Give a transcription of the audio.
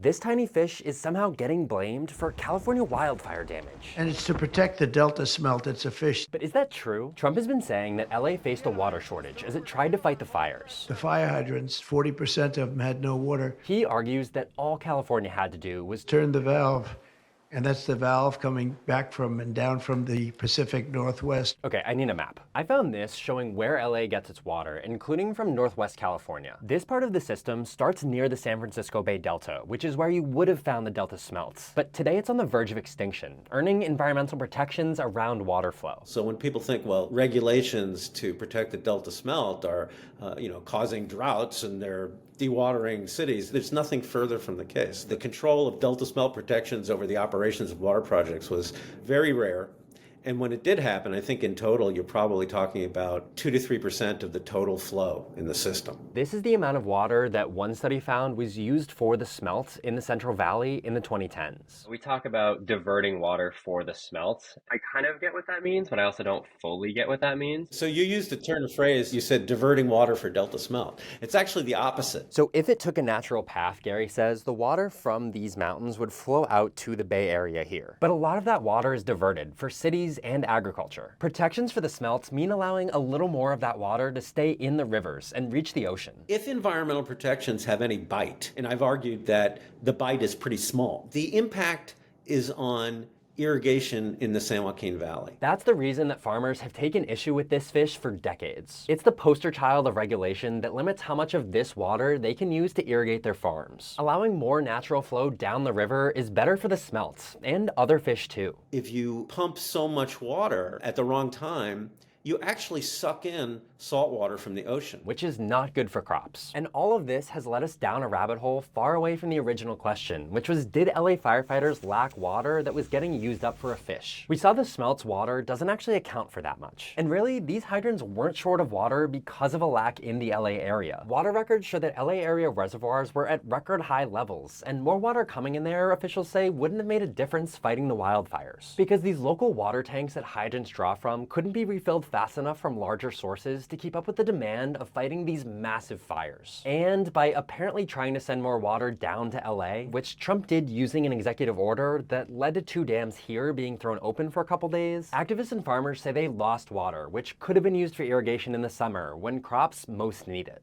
this tiny fish is somehow getting blamed for California wildfire damage. And it's to protect the Delta smelt. It's a fish. But is that true? Trump has been saying that LA faced a water shortage as it tried to fight the fires. The fire hydrants, 40% of them had no water. He argues that all California had to do was Turn the valve, and that's the valve coming back from and down from the Pacific Northwest. Okay, I need a map. I found this showing where LA gets its water, including from Northwest California. This part of the system starts near the San Francisco Bay Delta, which is where you would have found the Delta smelts. But today it's on the verge of extinction, earning environmental protections around water flow. So when people think, well, regulations to protect the Delta smelt are, causing droughts and they're dewatering cities, there's nothing further from the case. The control of Delta smelt protections over the operations of water projects was very rare. And when it did happen, I think in total, you're probably talking about 2 to 3% of the total flow in the system. This is the amount of water that one study found was used for the smelt in the Central Valley in the 2010s. We talk about diverting water for the smelt. I kind of get what that means, but I also don't fully get what that means. So you used a turn of phrase, you said diverting water for Delta smelt. It's actually the opposite. So if it took a natural path, Gary says, the water from these mountains would flow out to the Bay Area here. But a lot of that water is diverted for cities and agriculture. Protections for the smelts mean allowing a little more of that water to stay in the rivers and reach the ocean. If environmental protections have any bite, and I've argued that the bite is pretty small, the impact is on irrigation in the San Joaquin Valley. That's the reason that farmers have taken issue with this fish for decades. It's the poster child of regulation that limits how much of this water they can use to irrigate their farms. Allowing more natural flow down the river is better for the smelts and other fish too. If you pump so much water at the wrong time, you actually suck in salt water from the ocean, which is not good for crops. And all of this has led us down a rabbit hole far away from the original question, which was, did LA firefighters lack water that was getting used up for a fish? We saw the smelt's water doesn't actually account for that much. And really, these hydrants weren't short of water because of a lack in the LA area. Water records show that LA area reservoirs were at record high levels, and more water coming in there, officials say, wouldn't have made a difference fighting the wildfires. Because these local water tanks that hydrants draw from couldn't be refilled fast enough from larger sources to keep up with the demand of fighting these massive fires. And by apparently trying to send more water down to LA, which Trump did using an executive order that led to 2 dams here being thrown open for a couple days, activists and farmers say they lost water, which could have been used for irrigation in the summer when crops most need it.